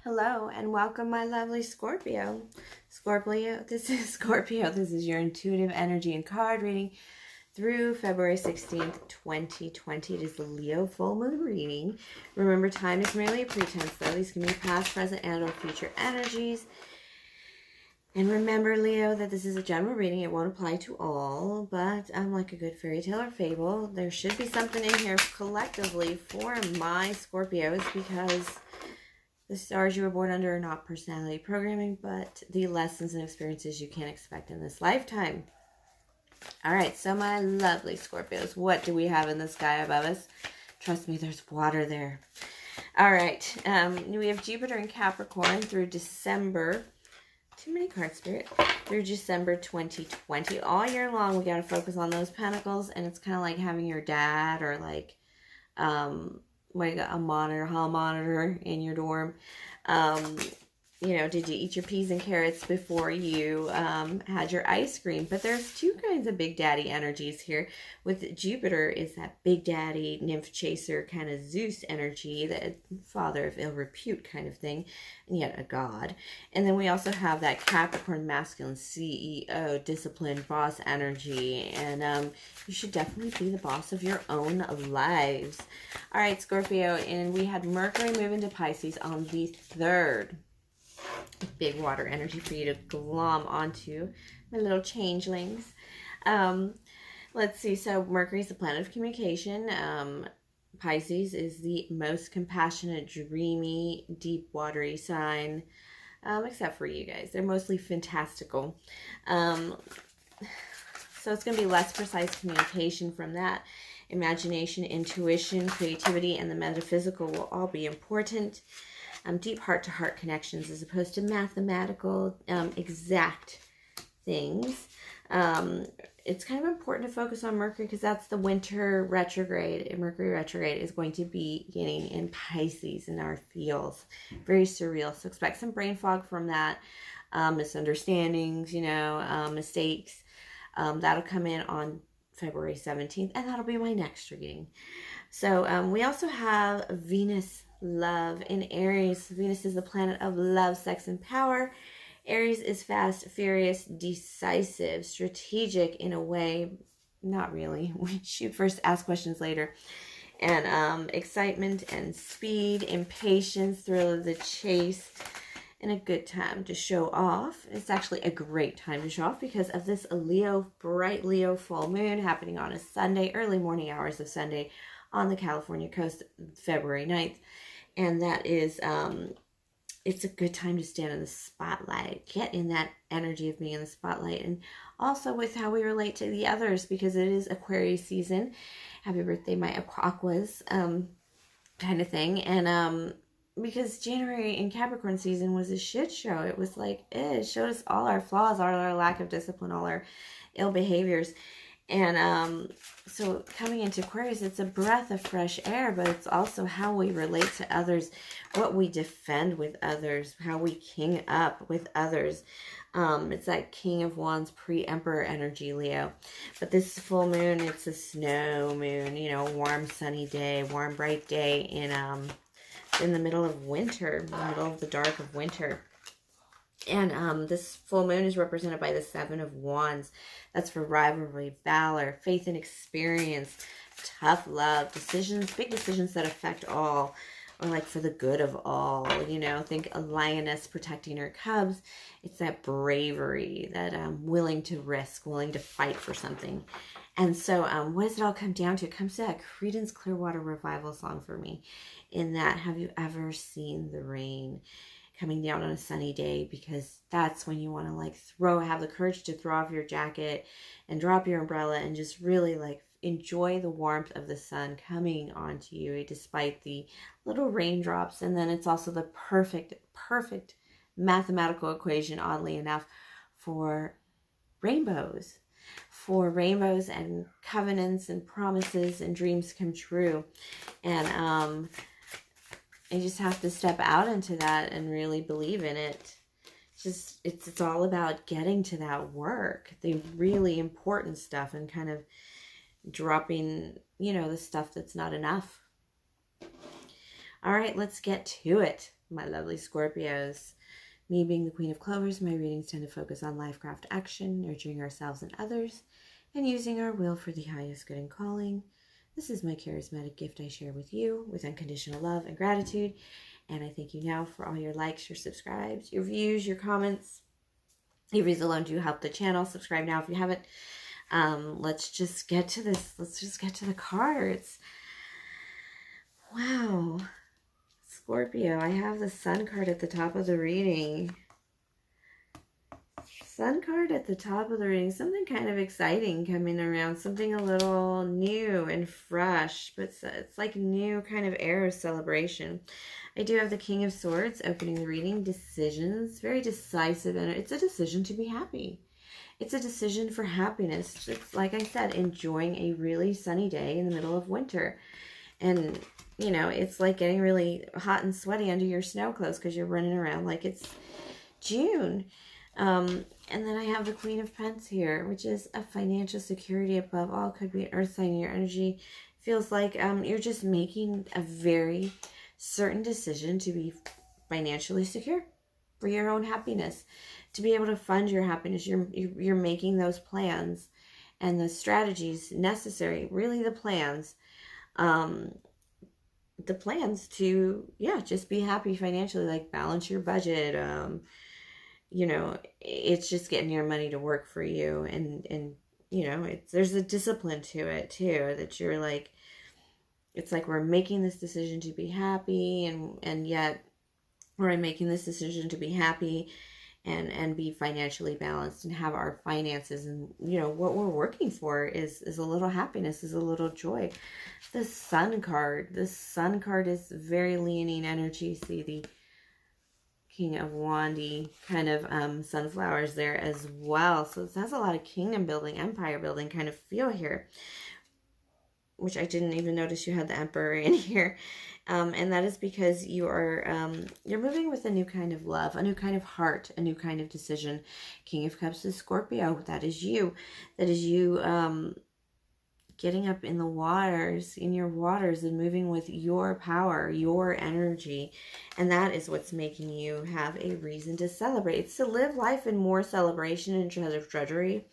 Hello and welcome, my lovely Scorpio. This is your intuitive energy and card reading through February 16th, 2020. It is the Leo full moon reading. Remember, time is merely a pretense, though. These can be past, present, and or future energies. And remember, Leo, that this is a general reading. It won't apply to all, but like a good fairy tale or fable, there should be something in here collectively for my Scorpios, because the stars you were born under are not personality programming, but the lessons and experiences you can expect in this lifetime. All right, so my lovely Scorpios, what do we have in the sky above us? Trust me, there's water there. All right, we have Jupiter in Capricorn through December. Too many cards, Spirit. Through December 2020. All year long, we got to focus on those pentacles, and it's kind of like having your dad or like a monitor, hall monitor in your dorm. Did you eat your peas and carrots before you had your ice cream? But there's two kinds of big daddy energies here. With Jupiter is that big daddy, nymph chaser, kind of Zeus energy, the father of ill repute kind of thing, and yet a god. And then we also have that Capricorn masculine CEO, disciplined boss energy. And you should definitely be the boss of your own lives. All right, Scorpio, and we had Mercury move into Pisces on the 3rd. Big water energy for you to glom onto, my little changelings. Let's see. So Mercury is the planet of communication. Pisces is the most compassionate, dreamy, deep, watery sign, except for you guys. They're mostly fantastical. So it's going to be less precise communication from that. Imagination, intuition, creativity, and the metaphysical will all be important. Deep heart-to-heart connections as opposed to mathematical, exact things. It's kind of important to focus on Mercury because that's the winter retrograde. And Mercury retrograde is going to be beginning in Pisces in our fields. Very surreal. So expect some brain fog from that. Misunderstandings, mistakes. That'll come in on February 17th, and that'll be my next reading. So we also have Venus love in Aries. Venus is the planet of love, sex, and power. Aries is fast, furious, decisive, strategic in a way. Not really. We should first ask questions later. And excitement and speed, impatience, thrill of the chase, and a good time to show off. It's actually a great time to show off because of this bright Leo full moon happening on a Sunday, early morning hours of Sunday on the California coast, February 9th. And that is, it's a good time to stand in the spotlight. Get in that energy of being in the spotlight. And also with how we relate to the others, because it is Aquarius season. Happy birthday, my Aquas, kind of thing. And because January in Capricorn season was a shit show. It was like, it showed us all our flaws, all our lack of discipline, all our ill behaviors. And so coming into Aquarius, it's a breath of fresh air, but it's also how we relate to others, what we defend with others, how we king up with others. It's that King of Wands pre-Emperor energy, Leo. But this full moon, it's a snow moon, warm, sunny day, warm, bright day in the middle of winter, in the middle of the dark of winter. And this full moon is represented by the 7 of Wands. That's for rivalry, valor, faith and experience, tough love, decisions, big decisions that affect all, or like for the good of all. Think a lioness protecting her cubs. It's that bravery, that willing to risk, willing to fight for something. And so what does it all come down to? It comes to that Creedence Clearwater Revival song for me. In that, have you ever seen the rain coming down on a sunny day? Because that's when you want to have the courage to throw off your jacket and drop your umbrella and just really enjoy the warmth of the sun coming onto you despite the little raindrops. And then it's also the perfect mathematical equation, oddly enough, for rainbows and covenants and promises and dreams come true. And you just have to step out into that and really believe in it. It's all about getting to that work, the really important stuff, and kind of dropping, the stuff that's not enough. All right, let's get to it. my lovely Scorpios. Me being the Queen of Clovers, my readings tend to focus on life, craft, action, nurturing ourselves and others, and using our will for the highest good and calling. This is my charismatic gift I share with you with unconditional love and gratitude. And I thank you now for all your likes, your subscribes, your views, your comments. Your views alone do help the channel. Subscribe now if you haven't. Let's just get to this. Let's just get to the cards. Wow. Scorpio, I have the Sun card at the top of the reading. Sun card at the top of the reading. Something kind of exciting coming around. Something a little new and fresh. But it's like new kind of air of celebration. I do have the King of Swords opening the reading. Decisions. Very decisive. And it's a decision to be happy. It's a decision for happiness. It's like I said, enjoying a really sunny day in the middle of winter. And, you know, it's like getting really hot and sweaty under your snow clothes because you're running around like it's June. And then I have the Queen of Pentacles here, which is a financial security above all. Could be an earth sign. Your energy feels like you're just making a very certain decision to be financially secure for your own happiness, to be able to fund your happiness. You're making those plans and the strategies necessary, really the plans to, yeah, just be happy financially, like balance your budget. You know, it's just getting your money to work for you. And you know, there's a discipline to it too, that you're like, it's like we're making this decision to be happy, and yet we're making this decision to be happy and be financially balanced and have our finances, and you know what we're working for is a little happiness, is a little joy. The Sun card is very leaning energy. See the King of Wandy kind of sunflowers there as well, so it has a lot of kingdom building, empire building kind of feel here, which I didn't even notice you had the Emperor in here. And that is because you are, you're moving with a new kind of love, a new kind of heart, a new kind of decision. King of Cups is Scorpio. That is you. That is you getting up in the waters, in your waters, and moving with your power, your energy. And that is what's making you have a reason to celebrate. It's to live life in more celebration instead of drudgery.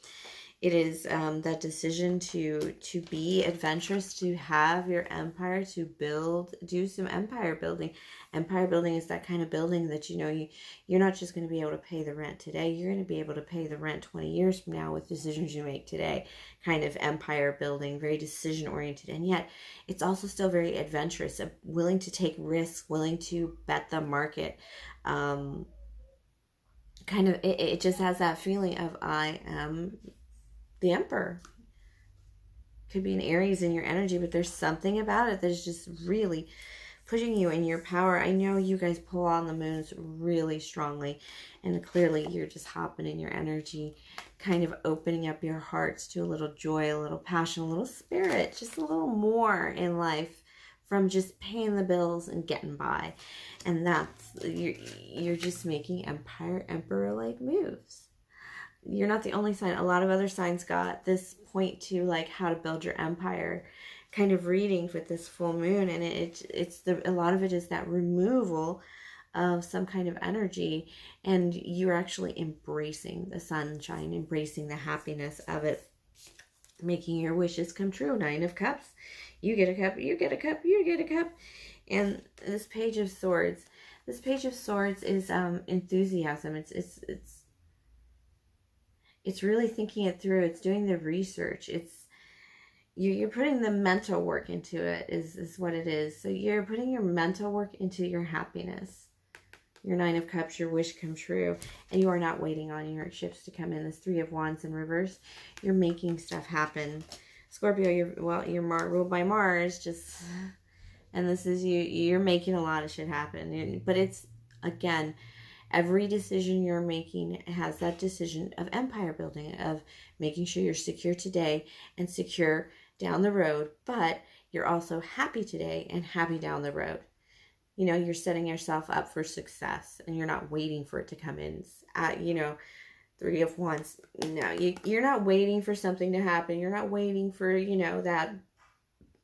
It is that decision to be adventurous, to have your empire, to build, do some empire building. Empire building is that kind of building that, you know, you're not just going to be able to pay the rent today. You're going to be able to pay the rent 20 years from now with decisions you make today. Kind of empire building, very decision oriented. And yet it's also still very adventurous, willing to take risks, willing to bet the market. Kind of, it just has that feeling of I am the Emperor. Could be an Aries in your energy, but there's something about it that's just really pushing you in your power. I know you guys pull on the moons really strongly, and clearly you're just hopping in your energy, kind of opening up your hearts to a little joy, a little passion, a little spirit, just a little more in life from just paying the bills and getting by. And that's, you're just making emperor-like moves. You're not the only sign. A lot of other signs got this point to like how to build your empire kind of reading with this full moon, and a lot of it is that removal of some kind of energy, and you're actually embracing the sunshine, embracing the happiness of it, making your wishes come true. 9 of Cups. You get a cup, you get a cup, you get a cup. And this Page of Swords. This Page of Swords is enthusiasm. It's really thinking it through. It's doing the research. You're putting the mental work into it is what it is. So you're putting your mental work into your happiness. Your 9 of Cups, your wish come true. And you are not waiting on your ships to come in. This 3 of Wands in reverse. You're making stuff happen. Scorpio, you're ruled by Mars. And this is you're making a lot of shit happen. But it's, again, every decision you're making has that decision of empire building, of making sure you're secure today and secure down the road, but you're also happy today and happy down the road. You know, you're setting yourself up for success, and you're not waiting for it to come in. You know, 3 of Wands. No, you're not waiting for something to happen. You're not waiting for, you know, that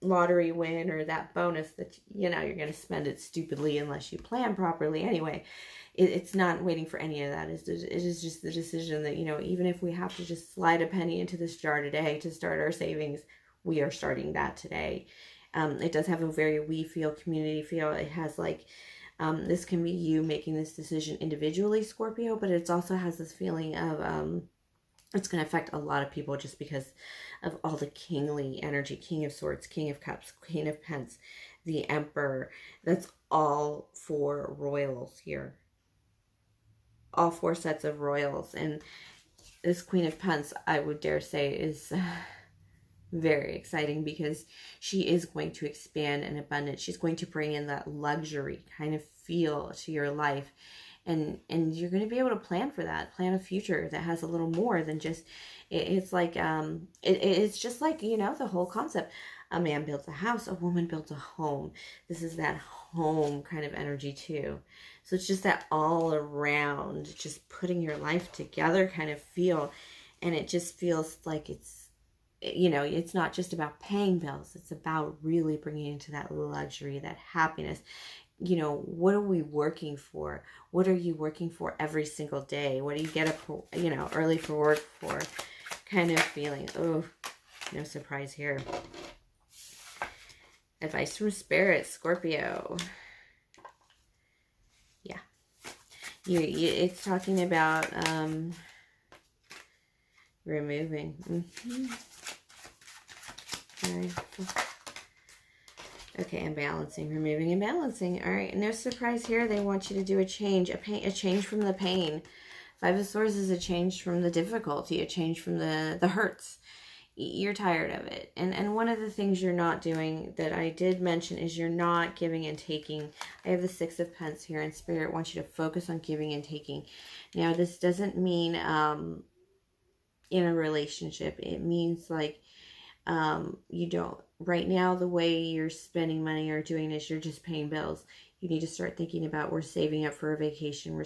lottery win or that bonus that, you know, you're going to spend it stupidly unless you plan properly anyway. It's not waiting for any of that. It is just the decision that, you know, even if we have to just slide a penny into this jar today to start our savings, we are starting that today. It does have a very we feel, community feel. It has like, this can be you making this decision individually, Scorpio, but it also has this feeling of, it's going to affect a lot of people just because of all the kingly energy. King of Swords, King of Cups, Queen of Pence, the Emperor. That's all 4 royals here. All 4 sets of royals. And this Queen of Pence, I would dare say, is very exciting because she is going to expand in abundance. She's going to bring in that luxury kind of feel to your life. And you're going to be able to plan for that, plan a future that has a little more than just, it's like, it's just like, you know, the whole concept. A man builds a house, a woman builds a home. This is that home kind of energy too. So it's just that all around, just putting your life together kind of feel. And it just feels like it's, you know, it's not just about paying bills. It's about really bringing into that luxury, that happiness. You know, what are we working for? What are you working for every single day? What do you get up, you know, early for work for? Kind of feeling. Oh, no surprise here. Advice from Spirit, Scorpio. Yeah. It's talking about removing. Okay. Okay, and balancing, removing and balancing. All right, no surprise here. They want you to do a change, a change from the pain. 5 of Swords is a change from the difficulty, a change from the hurts. You're tired of it. And one of the things you're not doing that I did mention is you're not giving and taking. I have the 6 of Pentacles here, and Spirit wants you to focus on giving and taking. Now, this doesn't mean in a relationship. It means like you don't, right now, the way you're spending money or doing this, you're just paying bills. You need to start thinking about, we're saving up for a vacation.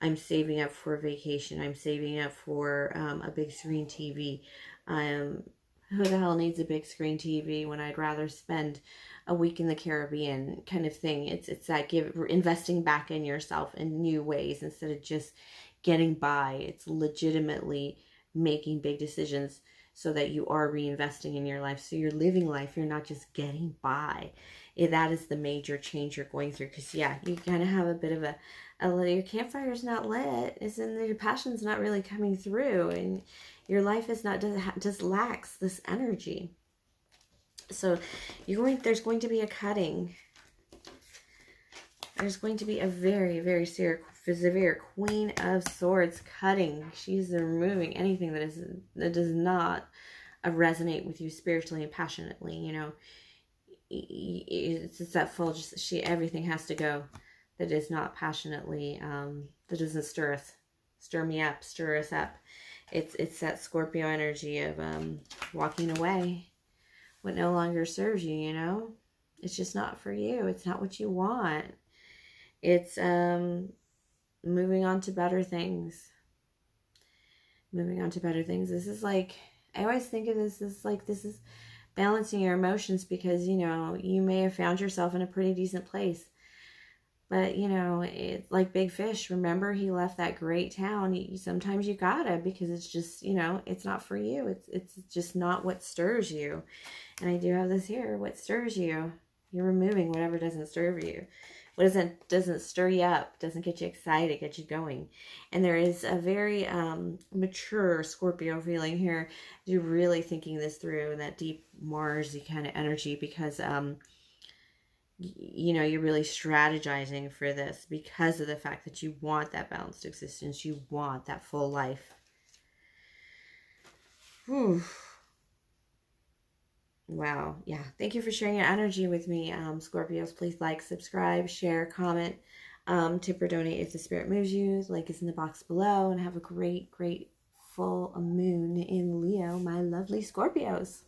I'm saving up for a vacation. I'm saving up for a big screen TV. Who the hell needs a big screen TV when I'd rather spend a week in the Caribbean kind of thing? It's that investing back in yourself in new ways instead of just getting by. It's legitimately making big decisions so that you are reinvesting in your life. So you're living life. You're not just getting by. That is the major change you're going through. Because, yeah, you kind of have a bit of your campfire's not lit. Your passion's not really coming through. And your life is not, just lacks this energy. So there's going to be a cutting. There's going to be a very, very severe Queen of Swords cutting. She's removing anything that does not resonate with you spiritually and passionately. You know, it's that full. Everything has to go that is not passionately. That doesn't stir me up, stir us up. It's that Scorpio energy of walking away. What no longer serves you. You know, it's just not for you. It's not what you want. It's moving on to better things. Moving on to better things. This is like, I always think of this as like, this is balancing your emotions because, you know, you may have found yourself in a pretty decent place. But, you know, it's like Big Fish. Remember, he left that great town. Sometimes you gotta, because it's just, you know, it's not for you. It's just not what stirs you. And I do have this here. What stirs you? You're removing whatever doesn't stir you. What doesn't stir you up, doesn't get you excited, get you going. And there is a very mature Scorpio feeling here. You're really thinking this through in that deep Mars-y kind of energy because, you know, you're really strategizing for this because of the fact that you want that balanced existence. You want that full life. Whew. Wow. Yeah. Thank you for sharing your energy with me, Scorpios. Please like, subscribe, share, comment, tip or donate if the spirit moves you. The link is in the box below. And have a great, great full moon in Leo, my lovely Scorpios.